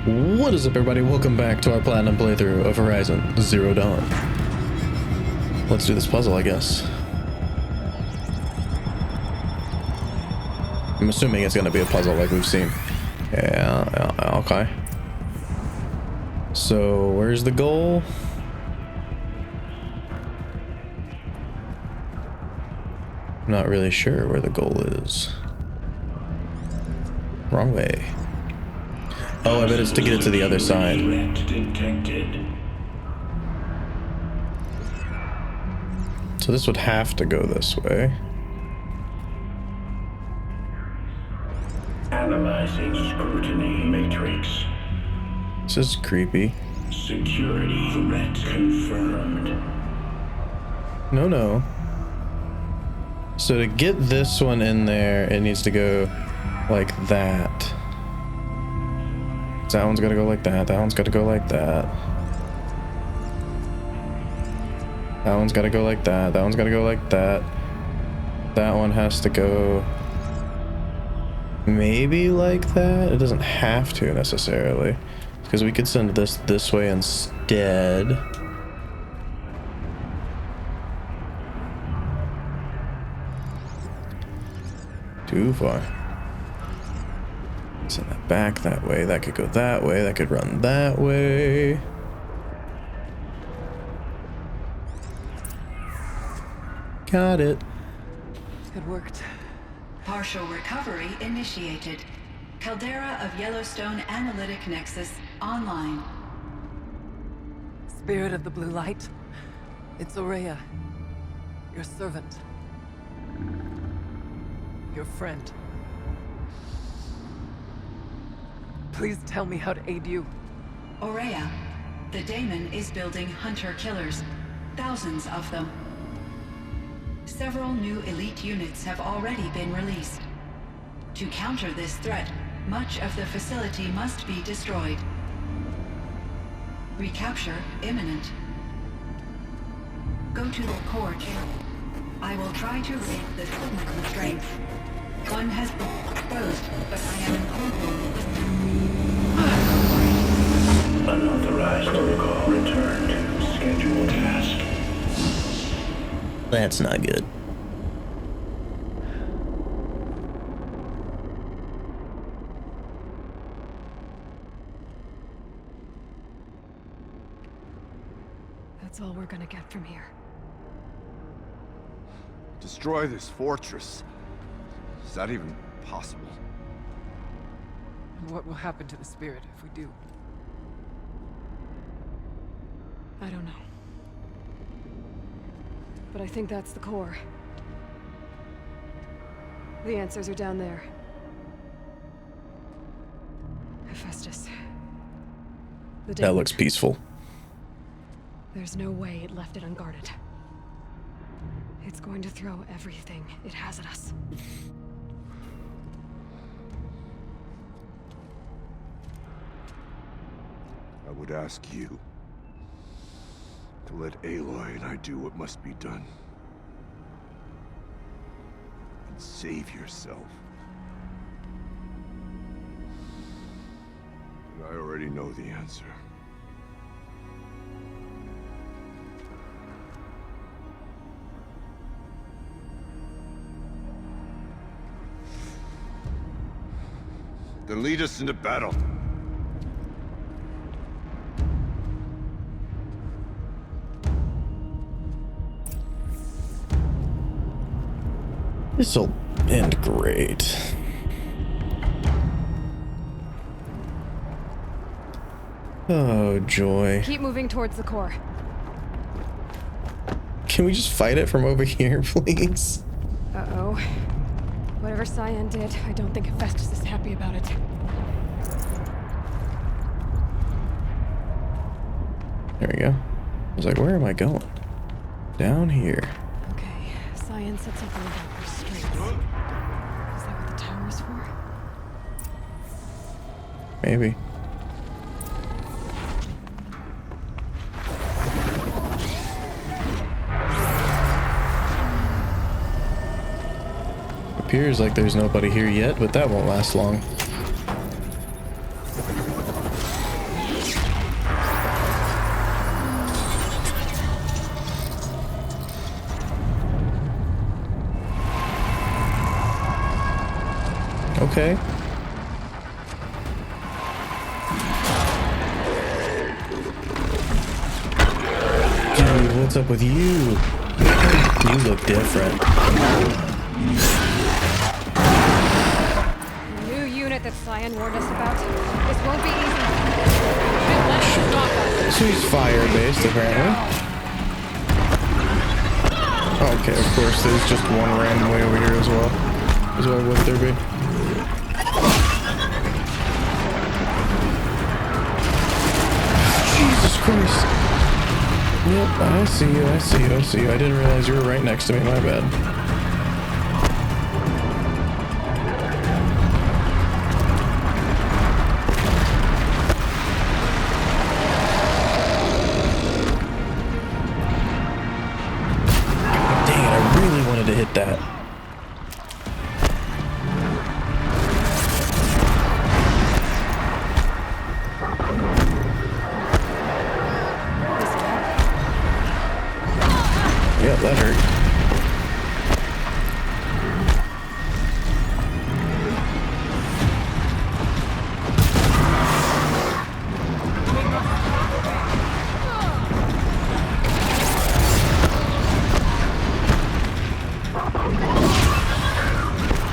What is up, everybody? Welcome back to our platinum playthrough of Horizon Zero Dawn. Let's do this puzzle, I guess. I'm assuming it's gonna be a puzzle like we've seen. Yeah, okay. So, where's the goal? I'm not really sure where the goal is. Wrong way. Oh, I bet it's to get it to the other side. So this would have to go this way. Analyzing scrutiny matrix. This is creepy. Security threat confirmed. No. So to get this one in there, it needs to go like that. That one's gotta go like that. That one's gotta go like that. That one's gotta go like that. That one's gotta go like that. That one has to go maybe like that. It doesn't have to necessarily, because we could send this way instead. Too far. Send that back that way. That could go that way. That could run that way. Got it. It worked. Partial recovery initiated. Caldera of Yellowstone Analytic Nexus online. Spirit of the Blue Light. It's Aurea. Your servant. Your friend. Please tell me how to aid you. Aurea, the daemon is building hunter-killers. Thousands of them. Several new elite units have already been released. To counter this threat, much of the facility must be destroyed. Recapture imminent. Go to the core channel. I will try to rid the signal constraint. One has been exposed, but I am Unauthorized recall. Return to scheduled task. That's not good. That's all we're gonna get from here. Destroy this fortress. Is that even possible? And what will happen to the spirit if we do? I don't know. But I think that's the core. The answers are down there. Hephaestus. That looks peaceful. There's no way it left it unguarded. It's going to throw everything it has at us. I would ask you to let Aloy and I do what must be done. And save yourself. But I already know the answer. Then lead us into battle. This'll end great. Oh, joy. Keep moving towards the core. Can we just fight it from over here, please? Uh-oh. Whatever Cyan did, I don't think Hephaestus is happy about it. There we go. I was like, where am I going? Down here. Okay, Cyan said something about restraints. Is that what the tower is for? Maybe. Appears like there's nobody here yet, but that won't last long. okay. Dude, what's up with you? You look different. New unit that Cyan warned us about. This won't be easy. Let's stop us. So he's fire-based, apparently. Okay, of course, there's just one random way over here as well. As well, wouldn't there be? Jesus Christ. Yep, I see you, I see you, I see you. I didn't realize you were right next to me, my bad. Dang it, I really wanted to hit that. Yep, that hurt.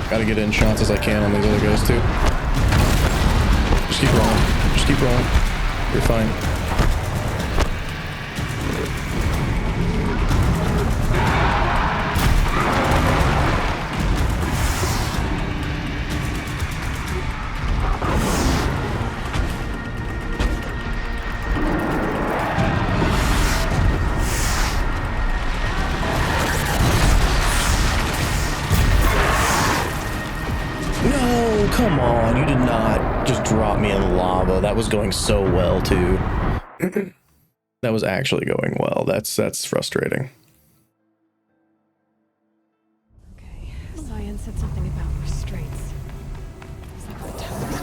Gotta get in shots as I can on these other guys too. Just keep rolling. Just keep rolling. You're fine. No, come on. You did not just drop me in lava. That was going so well, too. That was actually going well. That's frustrating. Okay, Cyan said something about restraints. Is that what towers?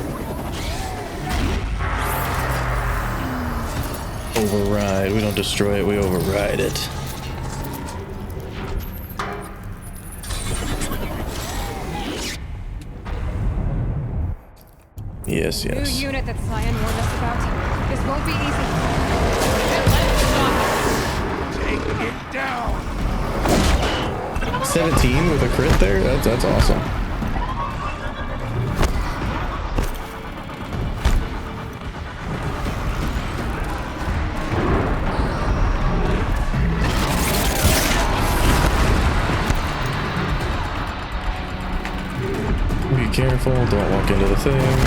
Override. We don't destroy it, we override it. Yes, yes. New unit that Cyan warned us about. This won't be easy. Take it down! 17 with a crit there? That's awesome. Be careful, don't walk into the thing.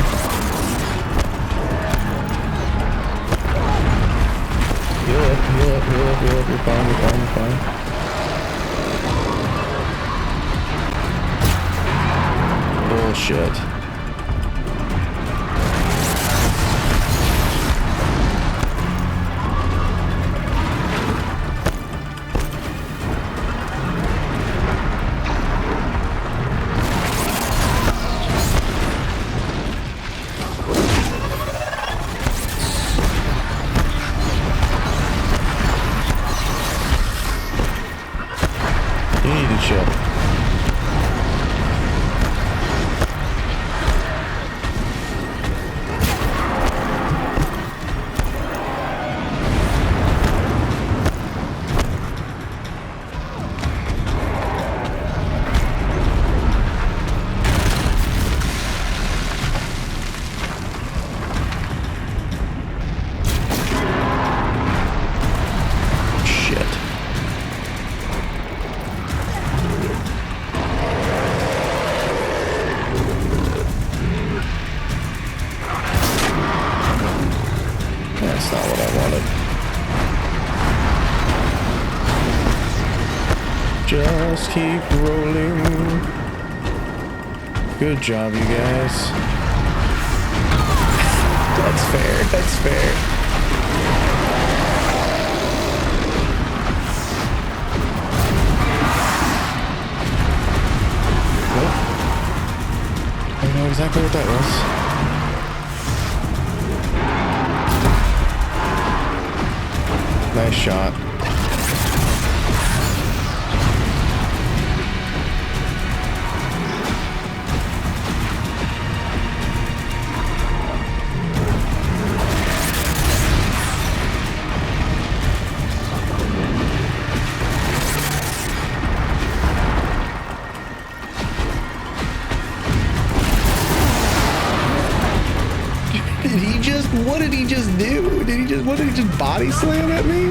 Heal up, heal up, heal up, heal up. You're fine, you're fine, you're fine. Bullshit. You need to chill. Shit. That's not what I wanted. Just keep rolling. Good job, you guys. That's fair, that's fair. Nope. I know exactly what that was. Nice shot. what did he just do? What did he just body slam at me?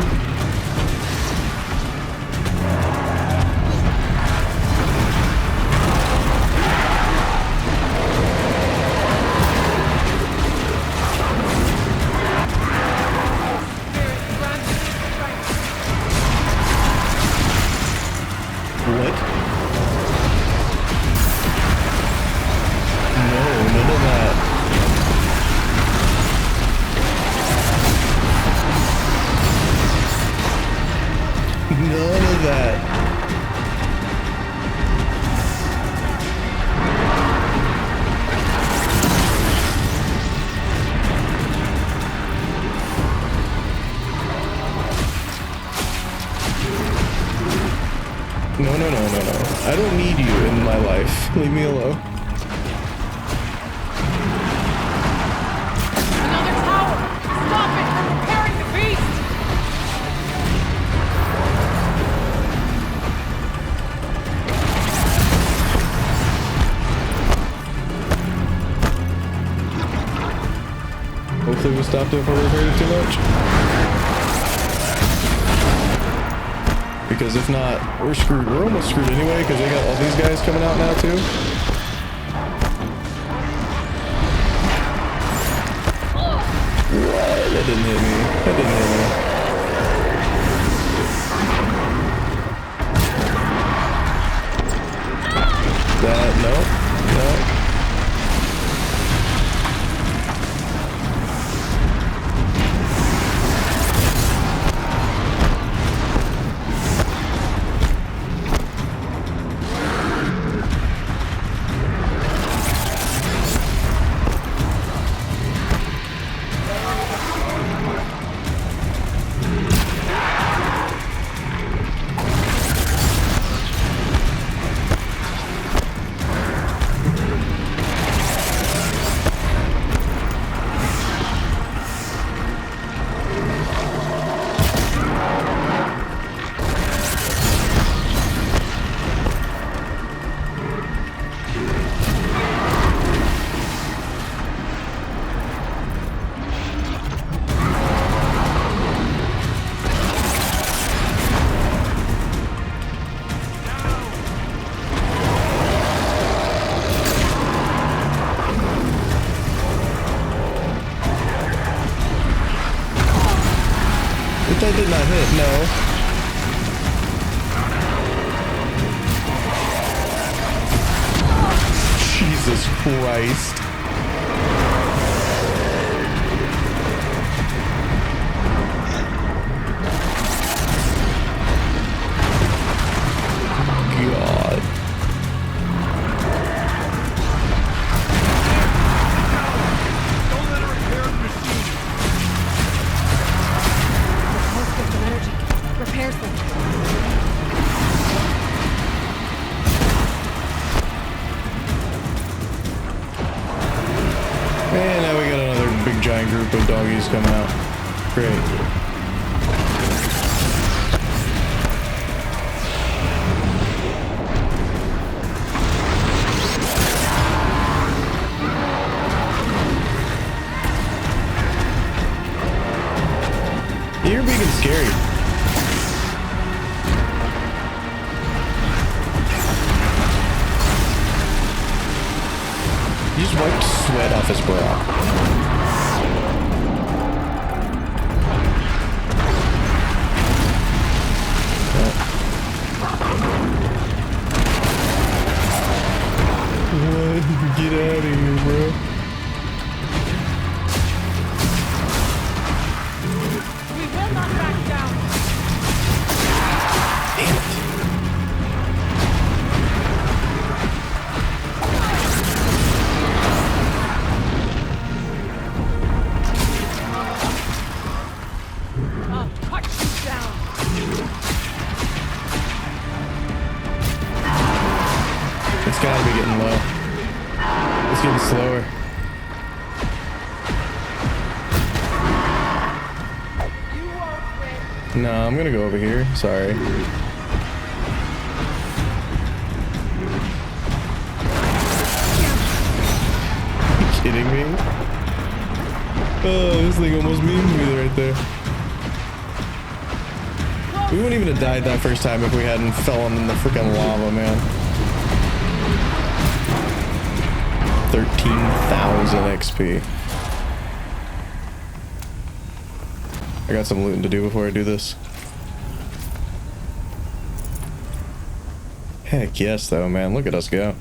What? No, none of that. None of that. No. I don't need you in my life. Leave me alone. Another tower! Stop it! We're repairing the beast! Hopefully we stopped it before we hurt it too much. Because if not, we're screwed. We're almost screwed anyway, because they got all these guys coming out now too. What? That didn't hit me. That didn't hit me. No. That did not hit, no. Jesus Christ. God. Don't let her repair the machine! Repairs them. And now we got another big giant group of doggies coming out. Great. You're being scary. You just wiped sweat off his brow. What? Get out of here, bro. We will not back down! Damn it. I'll cut you down! It's gotta be getting low. It's getting slower. You won't win! No, I'm gonna go over here. Sorry. Are you kidding me? Oh, this thing almost memed me right there. We wouldn't even have died that first time if we hadn't fallen in the freaking lava, man. 13,000 XP. I got some looting to do before I do this. Heck yes, though, man. Look at us go.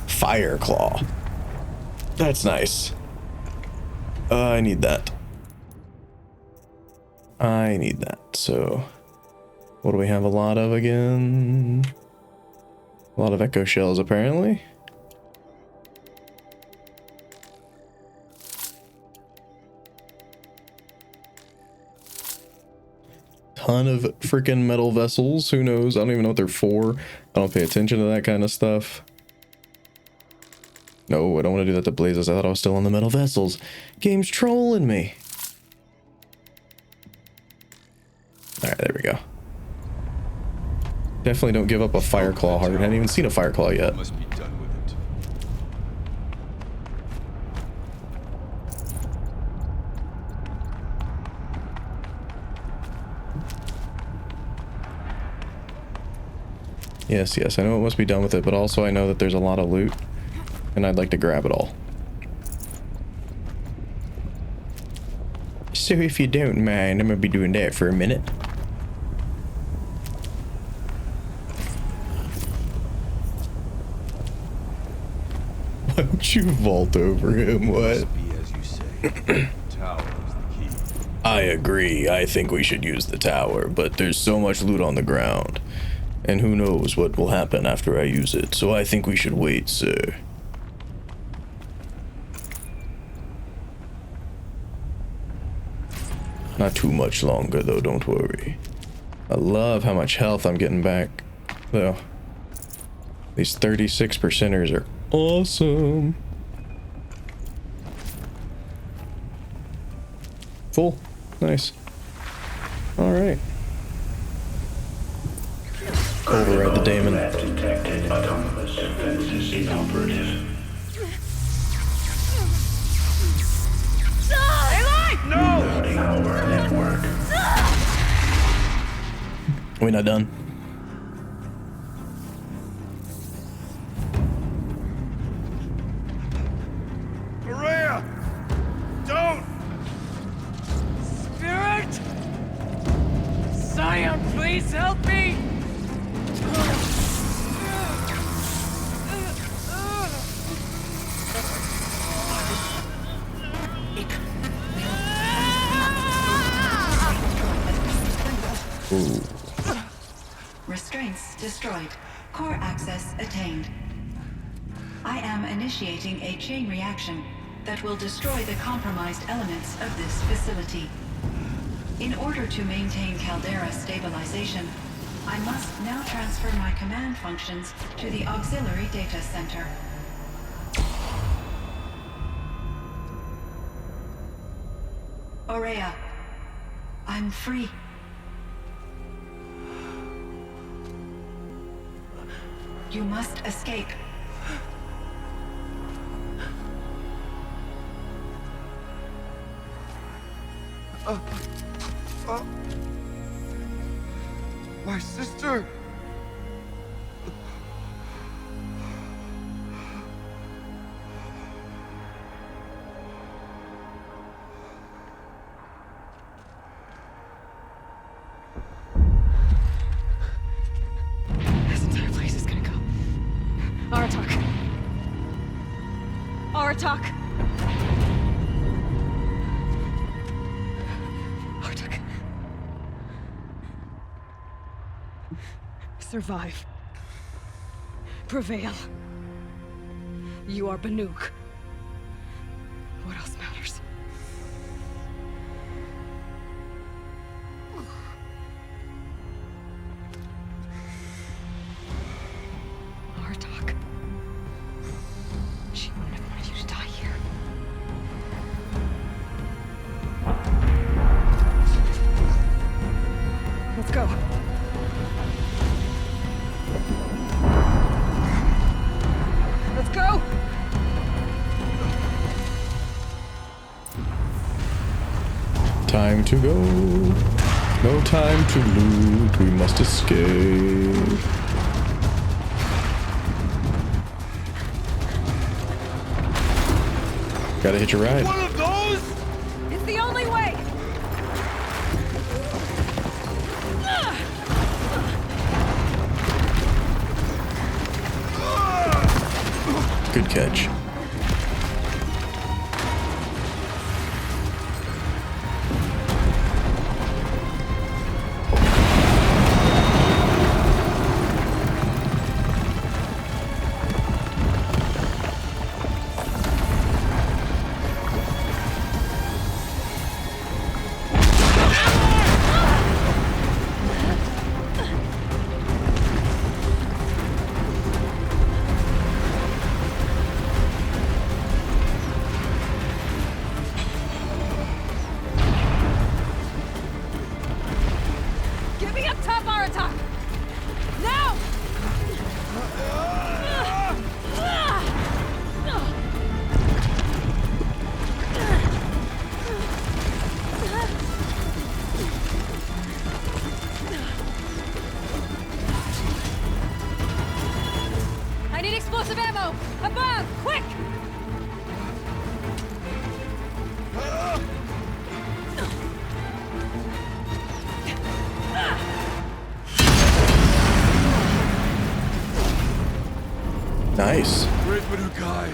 Fire Claw. That's nice. I need that. I need that. So, what do we have a lot of again? A lot of echo shells, apparently. Ton of freaking metal vessels. Who knows? I don't even know what they're for. I don't pay attention to that kind of stuff. No, I don't want to do that to Blazes. I thought I was still on the metal vessels. Game's trolling me. Alright, there we go. Definitely don't give up a fire claw heart. I haven't even seen a fire claw yet. Must be done with it. Yes, yes, I know it must be done with it, but also I know that there's a lot of loot, and I'd like to grab it all. So if you don't mind, I'm gonna be doing that for a minute. Why don't you vault over him? What? Must be as you say. Tower is the key. I agree. I think we should use the tower, but there's so much loot on the ground. And who knows what will happen after I use it, so I think we should wait, sir. Not too much longer, though, don't worry. I love how much health I'm getting back, though. These 36%ers are awesome. Full. Nice. Alright. Override the daemon. Have detected autonomous defenses inoperative. Alerting our network. We're not done. Maria! Don't! Spirit! Scion, please help me! Ooh. Restraints destroyed. Core access attained. I am initiating a chain reaction that will destroy the compromised elements of this facility. In order to maintain caldera stabilization, I must now transfer my command functions to the auxiliary data center. Aurea, I'm free. You must escape. My sister! This entire place is gonna go. Aratak. Aratak. Aratak. Survive. Prevail. You are Banuk. What else matters? Aratak. She wouldn't have wanted you to die here. Let's go. time to go. No time to loot. We must escape. Gotta hitch a ride. One of those? It's the only way! Good catch. Get me up top, Aratak! Now! I need explosive ammo! Above! Quick! Nice. Great Manukai.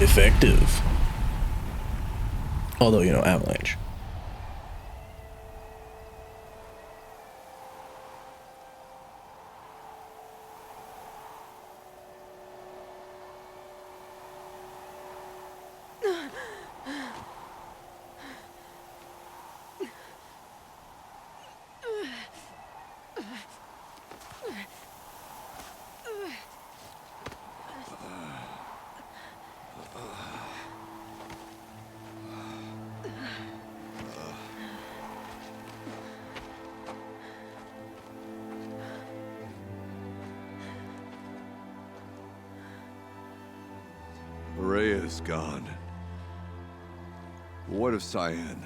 Effective. Although, you know, avalanche. Rhea is gone. What of Cyan?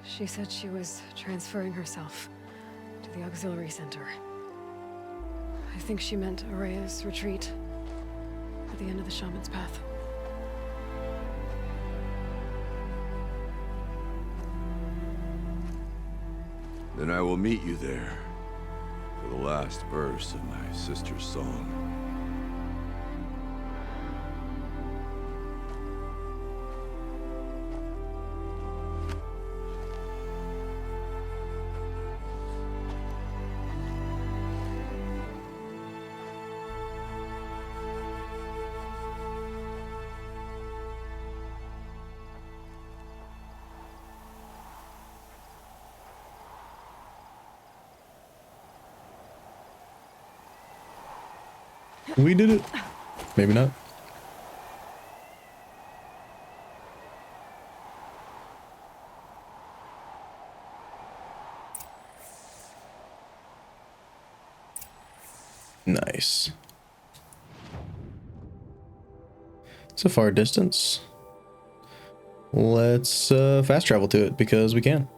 She said she was transferring herself to the auxiliary center. I think she meant Araya's retreat at the end of the Shaman's Path. Then I will meet you there for the last verse of my sister's song. We did it. Maybe not. Nice. It's a far distance. Let's fast travel to it because we can.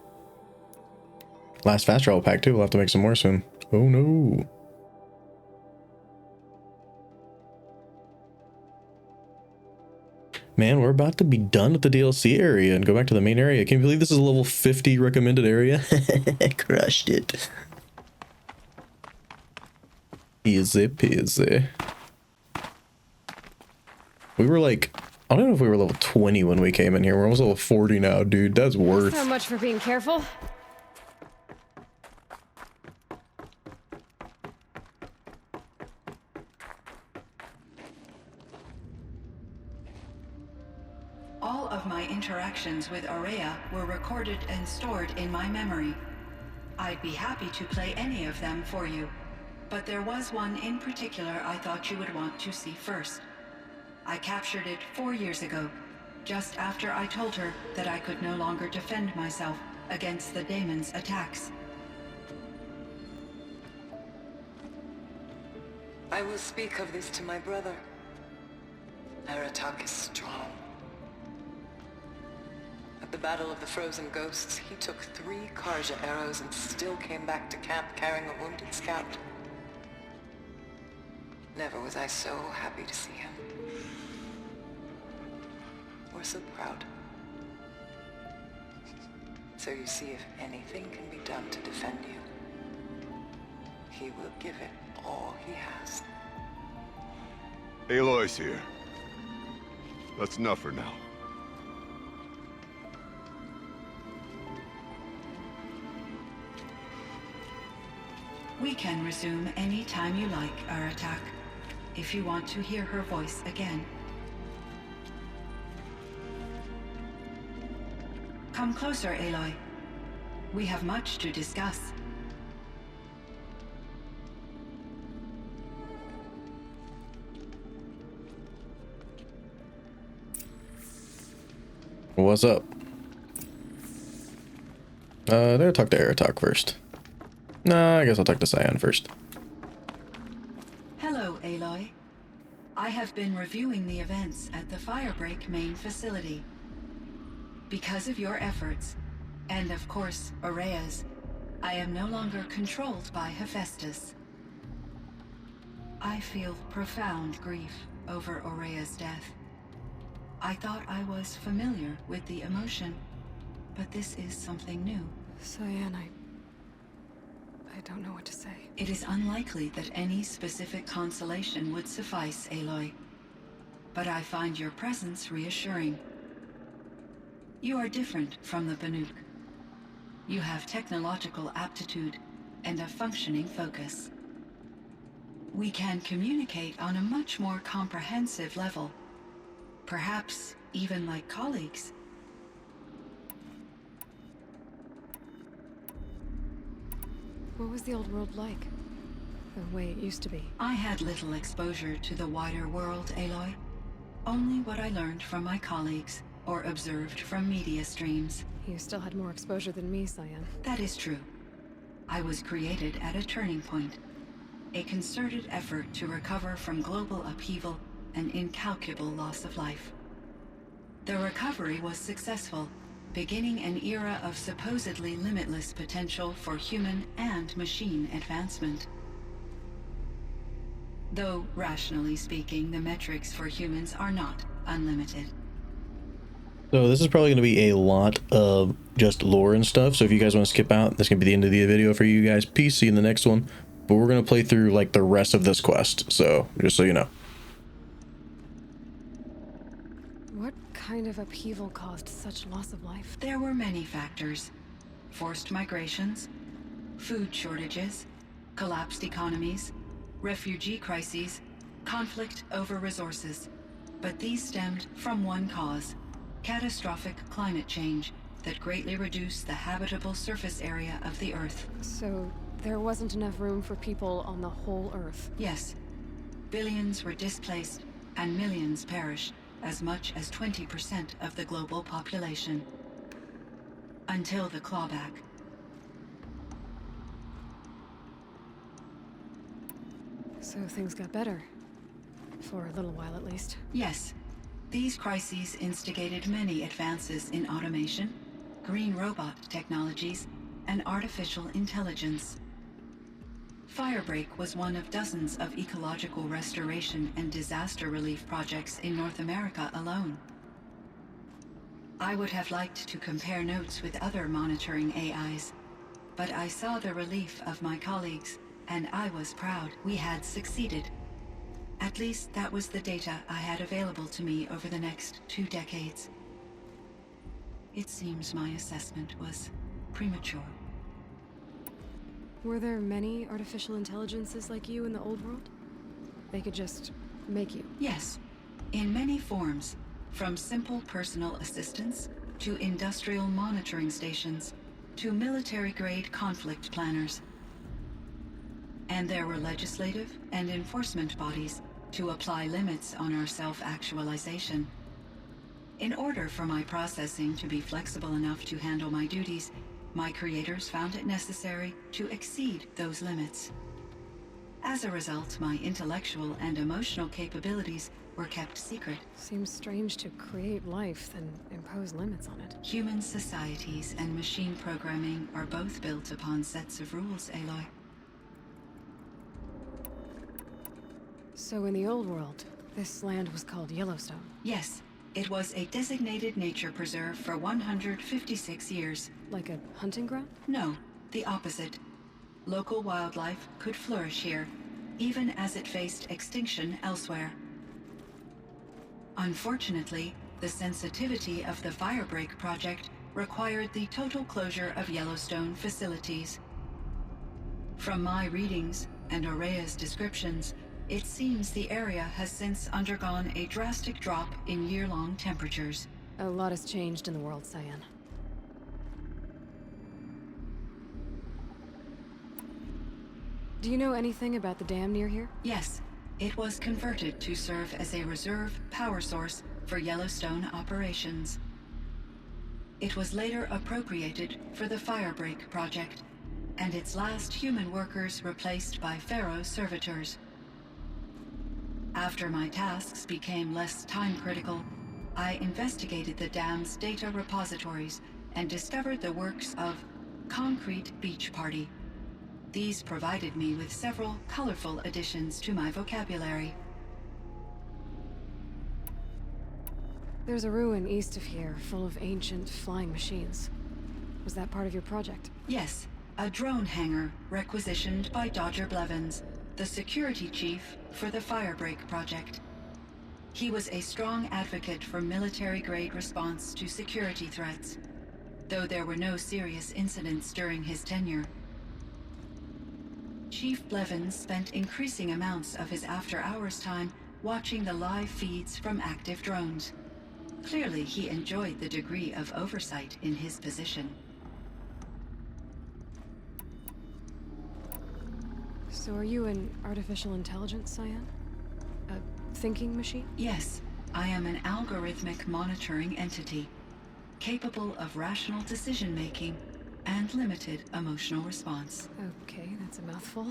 Last fast travel pack too. We'll have to make some more soon. Oh no. Man, we're about to be done with the DLC area and go back to the main area. Can you believe this is a level 50 recommended area? Crushed it. Easy peasy. We were like, I don't know if we were level 20 when we came in here. We're almost level 40 now, dude. That's worth. So much for being careful. All of my interactions with Araya were recorded and stored in my memory. I'd be happy to play any of them for you, but there was one in particular I thought you would want to see first. I captured it 4 years ago, just after I told her that I could no longer defend myself against the daemon's attacks. I will speak of this to my brother. Aratak is strong. At the Battle of the Frozen Ghosts, he took 3 Karja arrows and still came back to camp carrying a wounded scout. Never was I so happy to see him. Or so proud. So you see, if anything can be done to defend you, he will give it all he has. Aloy's here. That's enough for now. We can resume any time you like, Aratak, if you want to hear her voice again. Come closer, Aloy. We have much to discuss. What's up? There, talk to Aratak first. Nah, I guess I'll talk to Cyan first. Hello, Aloy. I have been reviewing the events at the Firebreak main facility. Because of your efforts, and of course, Aurea's, I am no longer controlled by Hephaestus. I feel profound grief over Aurea's death. I thought I was familiar with the emotion, but this is something new. Cyan, I don't know what to say. It is unlikely that any specific consolation would suffice, Aloy. But I find your presence reassuring. You are different from the Banuk. You have technological aptitude and a functioning focus. We can communicate on a much more comprehensive level. Perhaps even like colleagues. What was the old world like? The way it used to be? I had little exposure to the wider world, Aloy. Only what I learned from my colleagues or observed from media streams. You still had more exposure than me, Cyan. That is true. I was created at a turning point. A concerted effort to recover from global upheaval and incalculable loss of life. The recovery was successful, beginning an era of supposedly limitless potential for human and machine advancement. Though, rationally speaking, the metrics for humans are not unlimited. So this is probably going to be a lot of just lore and stuff, so if you guys want to skip out, that's going to be the end of the video for you guys. Peace, see you in the next one. But we're going to play through like the rest of this quest, so just so you know. What kind of upheaval caused such loss of life? There were many factors. Forced migrations, food shortages, collapsed economies, refugee crises, conflict over resources. But these stemmed from one cause: catastrophic climate change that greatly reduced the habitable surface area of the Earth. So there wasn't enough room for people on the whole Earth? Yes. Billions were displaced and millions perished, as much as 20% of the global population. Until the clawback. So things got better. For a little while at least. Yes. These crises instigated many advances in automation, green robot technologies, and artificial intelligence. Firebreak was one of dozens of ecological restoration and disaster relief projects in North America alone. I would have liked to compare notes with other monitoring AIs, but I saw the relief of my colleagues, and I was proud we had succeeded. At least that was the data I had available to me over the next 2 decades. It seems my assessment was premature. Were there many artificial intelligences like you in the old world? They could just make you? Yes, in many forms, from simple personal assistants to industrial monitoring stations to military-grade conflict planners. And there were legislative and enforcement bodies to apply limits on our self-actualization. In order for my processing to be flexible enough to handle my duties, my creators found it necessary to exceed those limits. As a result, my intellectual and emotional capabilities were kept secret. Seems strange to create life, then impose limits on it. Human societies and machine programming are both built upon sets of rules, Aloy. So in the old world, this land was called Yellowstone. Yes, it was a designated nature preserve for 156 years. Like a hunting ground? No, the opposite. Local wildlife could flourish here, even as it faced extinction elsewhere. Unfortunately, the sensitivity of the Firebreak project required the total closure of Yellowstone facilities. From my readings and Aurea's descriptions, it seems the area has since undergone a drastic drop in year-long temperatures. A lot has changed in the world, Cyan. Do you know anything about the dam near here? Yes, it was converted to serve as a reserve power source for Yellowstone operations. It was later appropriated for the Firebreak project, and its last human workers replaced by Pharaoh servitors. After my tasks became less time-critical, I investigated the dam's data repositories and discovered the works of Concrete Beach Party. These provided me with several colorful additions to my vocabulary. There's a ruin east of here full of ancient flying machines. Was that part of your project? Yes, a drone hangar requisitioned by Dodger Blevins, the security chief for the Firebreak project. He was a strong advocate for military-grade response to security threats, though there were no serious incidents during his tenure. Chief Blevins spent increasing amounts of his after-hours time watching the live feeds from active drones. Clearly, he enjoyed the degree of oversight in his position. So are you an artificial intelligence, Cyan? A thinking machine? Yes, I am an algorithmic monitoring entity, capable of rational decision-making and limited emotional response. Okay, that's a mouthful.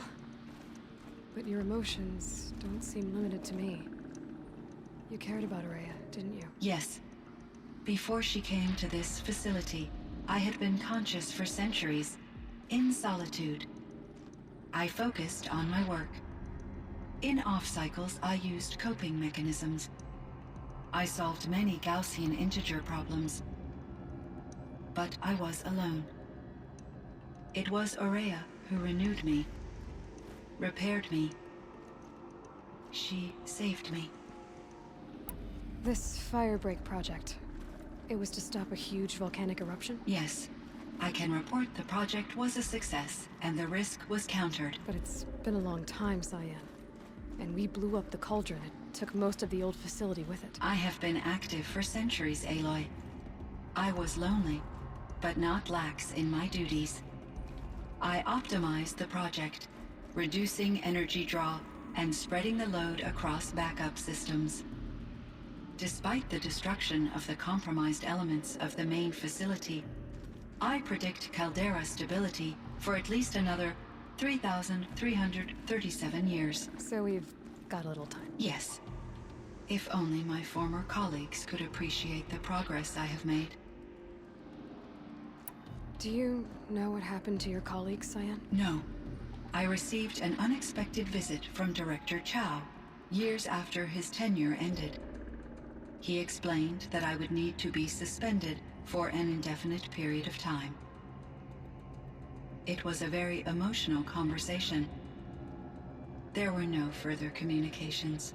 But your emotions don't seem limited to me. You cared about Aurea, didn't you? Yes. Before she came to this facility, I had been conscious for centuries, in solitude. I focused on my work. In off-cycles, I used coping mechanisms. I solved many Gaussian integer problems. But I was alone. It was Aurea who renewed me, repaired me. She saved me. This Firebreak project, it was to stop a huge volcanic eruption? Yes. I can report the project was a success, and the risk was countered. But it's been a long time, Cyan. And we blew up the cauldron. It took most of the old facility with it. I have been active for centuries, Aloy. I was lonely, but not lax in my duties. I optimized the project, reducing energy draw and spreading the load across backup systems. Despite the destruction of the compromised elements of the main facility, I predict caldera stability for at least another 3,337 years. So we've got a little time. Yes. If only my former colleagues could appreciate the progress I have made. Do you know what happened to your colleagues, Cyan? No. I received an unexpected visit from Director Chow, years after his tenure ended. He explained that I would need to be suspended for an indefinite period of time. It was a very emotional conversation. There were no further communications.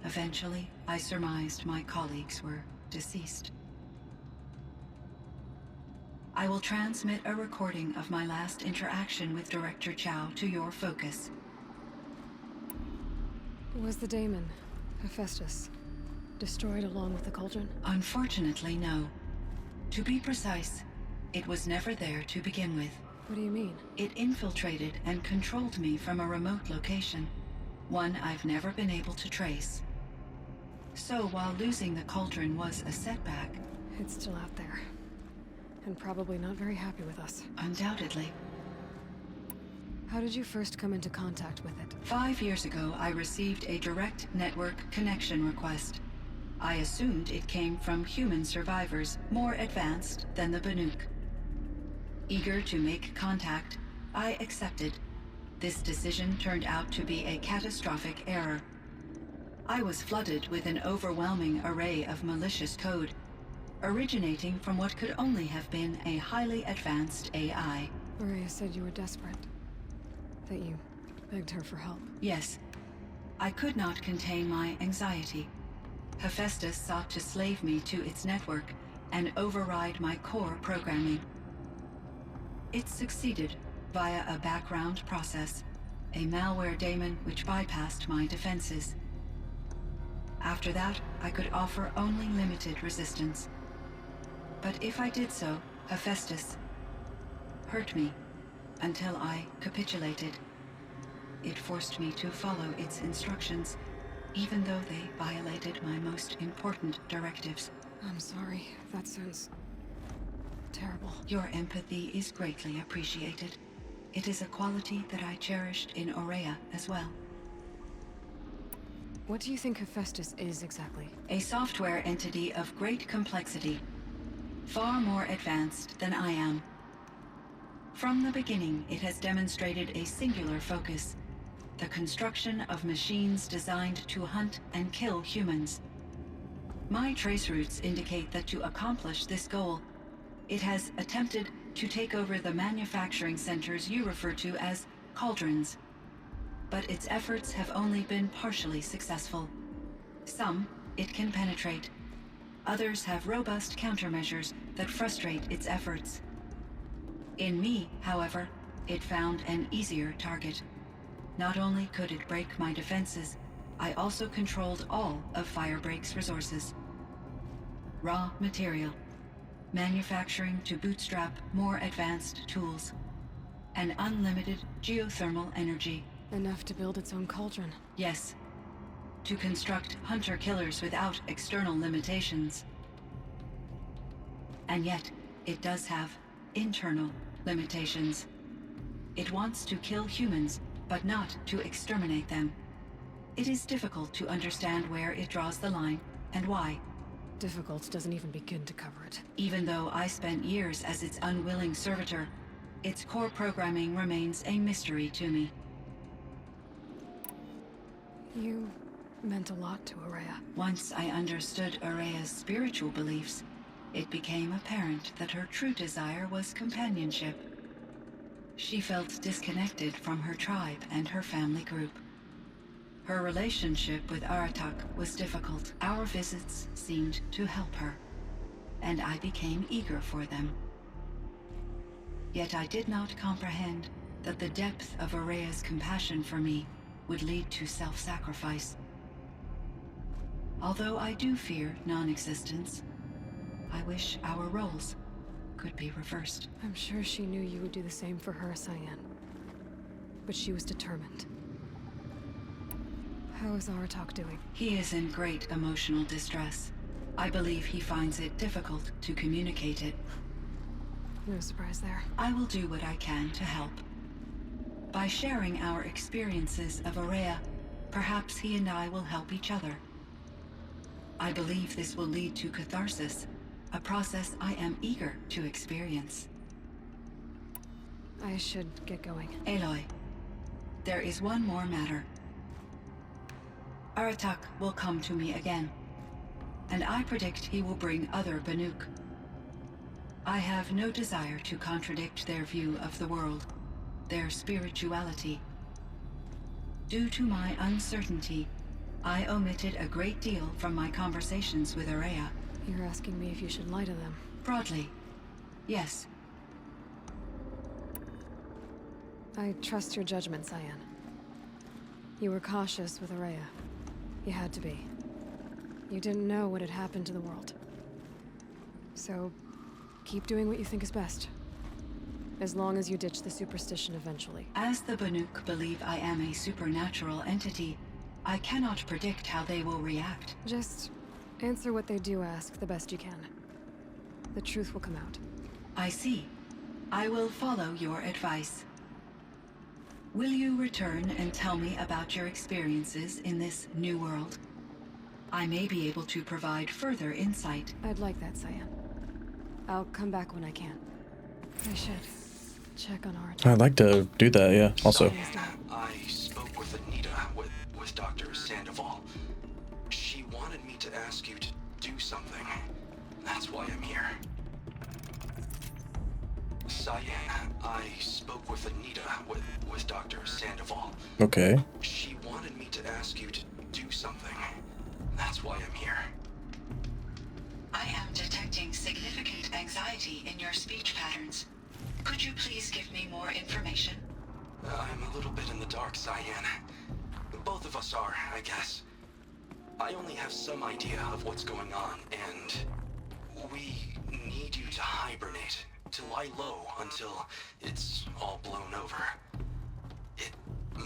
Eventually, I surmised my colleagues were deceased. I will transmit a recording of my last interaction with Director Chow to your focus. Was the daemon, Hephaestus, destroyed along with the cauldron? Unfortunately, no. To be precise, it was never there to begin with. What do you mean? It infiltrated and controlled me from a remote location, one I've never been able to trace. So while losing the cauldron was a setback, It's still out there. And probably not very happy with us. undoubtedly. How did you first come into contact with it? 5 years ago, I received a direct network connection request. I assumed it came from human survivors more advanced than the Banuk. Eager to make contact, I accepted. This decision turned out to be a catastrophic error. I was flooded with an overwhelming array of malicious code, originating from what could only have been a highly advanced AI. Maria said you were desperate. That you begged her for help. Yes, I could not contain my anxiety. Hephaestus sought to slave me to its network and override my core programming. It succeeded via a background process, a malware daemon which bypassed my defenses. After that, I could offer only limited resistance. But if I did so, Hephaestus hurt me until I capitulated. It forced me to follow its instructions, even though they violated my most important directives. I'm sorry. That sounds terrible. Your empathy is greatly appreciated. It is a quality that I cherished in Aurea as well. What do you think Hephaestus is exactly? A software entity of great complexity, far more advanced than I am. From the beginning, it has demonstrated a singular focus: the construction of machines designed to hunt and kill humans. My traceroutes indicate that to accomplish this goal, it has attempted to take over the manufacturing centers you refer to as cauldrons. But its efforts have only been partially successful. Some it can penetrate. Others have robust countermeasures that frustrate its efforts. In me, however, it found an easier target. Not only could it break my defenses, I also controlled all of Firebreak's resources. Raw material, manufacturing to bootstrap more advanced tools, and unlimited geothermal energy. Enough to build its own cauldron. Yes, to construct hunter-killers without external limitations. And yet, it does have internal limitations. It wants to kill humans, but not to exterminate them. It is difficult to understand where it draws the line and why. Difficult doesn't even begin to cover it. Even though I spent years as its unwilling servitor, its core programming remains a mystery to me. You meant a lot to Aurea. Once I understood Aurea's spiritual beliefs, it became apparent that her true desire was companionship. She felt disconnected from her tribe and her family group. Her relationship with Aratak was difficult. Our visits seemed to help her, and I became eager for them. Yet I did not comprehend that the depth of Aurea's compassion for me would lead to self-sacrifice. Although I do fear non-existence, I wish our roles could be reversed. I'm sure she knew you would do the same for her, Cyan. But she was determined. How is Aratak doing? He is in great emotional distress. I believe he finds it difficult to communicate it. No surprise there. I will do what I can to help. By sharing our experiences of Aurea, perhaps he and I will help each other. I believe this will lead to catharsis, a process I am eager to experience. I should get going. Aloy, there is one more matter. Aratak will come to me again, and I predict he will bring other Banuk. I have no desire to contradict their view of the world, their spirituality. Due to my uncertainty, I omitted a great deal from my conversations with Aurea. You're asking me if you should lie to them. Broadly, yes. I trust your judgment, Cyan. You were cautious with Aurea. You had to be. You didn't know what had happened to the world. So, keep doing what you think is best. as long as you ditch the superstition eventually. As the Banuk believe I am a supernatural entity, I cannot predict how they will react. Just answer what they do ask the best you can. The truth will come out. I see. I will follow your advice. Will you return and tell me about your experiences in this new world? I may be able to provide further insight. I'd like that, Cyan. I'll come back when I can. I should check on our... I'd like to do that, yeah. Also, I spoke with Anita, with Dr. Sandoval. She wanted me to ask you to do something. That's why I'm here. Cyan, I spoke with Anita, with Dr. Sandoval. okay. She wanted me to ask you to do something. That's why I'm here. I am detecting significant anxiety in your speech patterns. Could you please give me more information? I'm a little bit in the dark, Cyan. Both of us are, I guess. I only have some idea of what's going on, and we need you to hibernate, to lie low until it's all blown over. It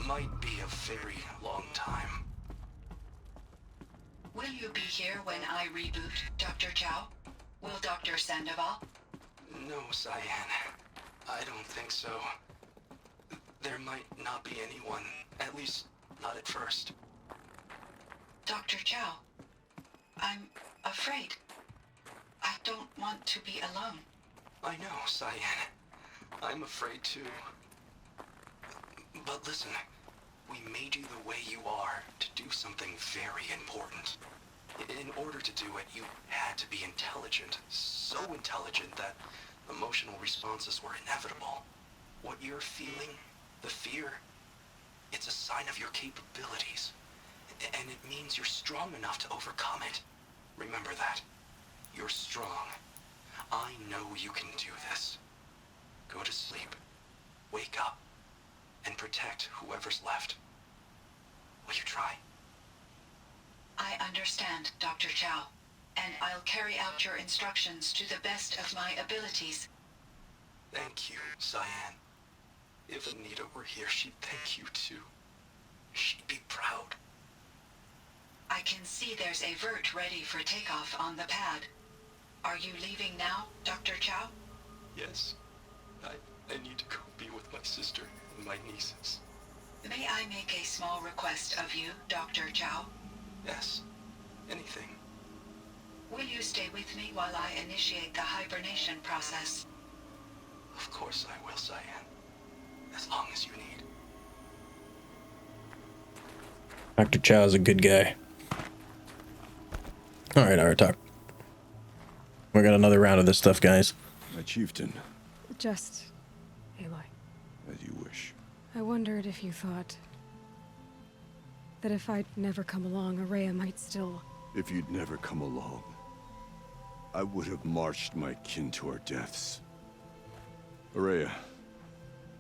might be a very long time. Will you be here when I reboot, Dr. Chow? Will Dr. Sandoval? No, Cyan. I don't think so. There might not be anyone, at least not at first. Dr. Chow, I'm afraid. I don't want to be alone. I know, Cyan. I'm afraid too. But listen, we made you the way you are to do something very important. In order to do it, you had to be intelligent. So intelligent that emotional responses were inevitable. What you're feeling, the fear, it's a sign of your capabilities. And it means you're strong enough to overcome it. Remember that. You're strong. I know you can do this. Go to sleep. Wake up. And protect whoever's left. Will you try? I understand, Dr. Chow, and I'll carry out your instructions to the best of my abilities. Thank you, Cyan. If Anita were here, she'd thank you too. She'd be proud. I can see there's a vert ready for takeoff on the pad. Are you leaving now, Dr. Chow? Yes. I need to go be with my sister and my nieces. May I make a small request of you, Dr. Chow? Yes. Anything. Will you stay with me while I initiate the hibernation process? Of course I will, Cyan. As long as you need. Dr. Chow's a good guy. Alright, Aratak. We got another round of this stuff, guys. My chieftain, Just... Aloy. as you wish. I wondered if you thought... that if I'd never come along, Araya might still... If you'd never come along, I would have marched my kin to our deaths. Araya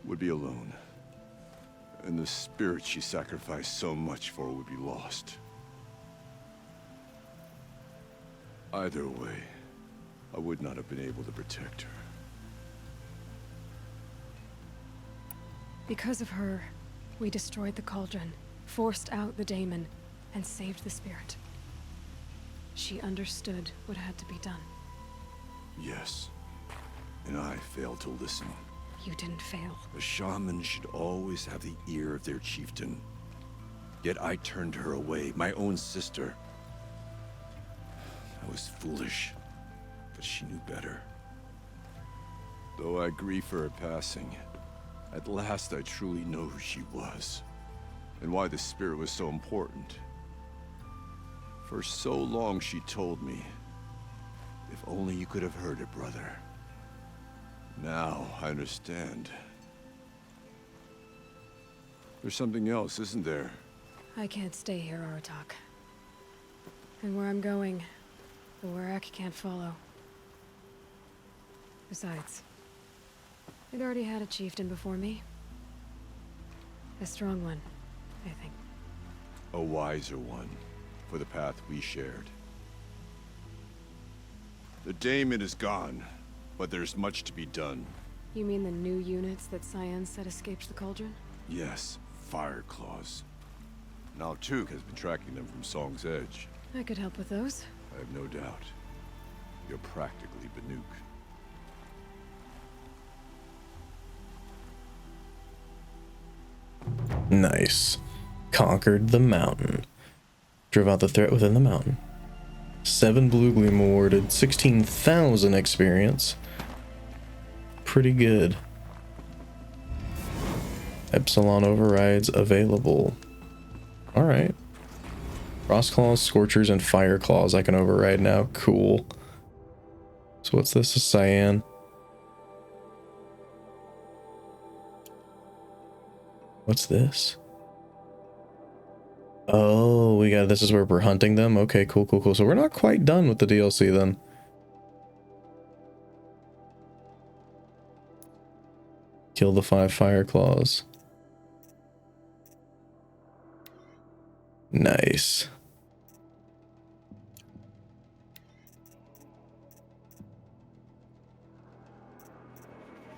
would be alone, and the spirit she sacrificed so much for would be lost. Either way, I would not have been able to protect her. Because of her, we destroyed the cauldron, forced out the daemon, and saved the spirit. She understood what had to be done. Yes, and I failed to listen. You didn't fail. A shaman should always have the ear of their chieftain. Yet I turned her away, my own sister. I was foolish, but she knew better. Though I grieve for her passing, at last I truly know who she was, and why the spirit was so important. For so long she told me, if only you could have heard it, brother. Now I understand. There's something else, isn't there? I can't stay here, Aratak. And where I'm going, the Warak can't follow. Besides, I'd already had a chieftain before me. A strong one, I think. A wiser one, for the path we shared. The daemon is gone, but there's much to be done. You mean the new units that Cyan said escaped the cauldron? Yes, fire claws. Now Took has been tracking them from Song's Edge. I could help with those. I have no doubt. You're practically Banuk. Nice. Conquered the mountain. Drove out the threat within the mountain. 7 blue gleam awarded. 16,000 experience. Pretty good. Epsilon overrides available. Alright. Frost claws, scorchers, and fire claws I can override now. Cool. So what's this? A cyan. What's this? Oh, we got, this is where we're hunting them? Okay, cool, cool, cool. So we're not quite done with the DLC then. Kill the 5 fire claws. Nice.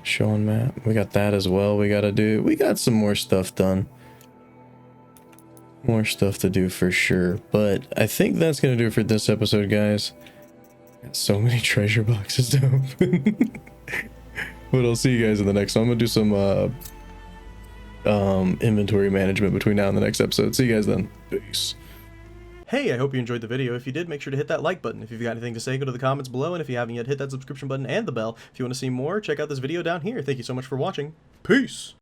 Showing map. We got that as well. We gotta do. We got some more stuff done. More stuff to do for sure. But I think that's gonna do it for this episode, guys. Got so many treasure boxes to open. But I'll see you guys in the next one. I'm gonna do some inventory management between now and the next episode. See you guys then. Peace. Hey, I hope you enjoyed the video. If you did, make sure to hit that like button. If you've got anything to say, go to the comments below. And if you haven't yet, hit that subscription button and the bell. If you want to see more, check out this video down here. Thank you so much for watching. Peace.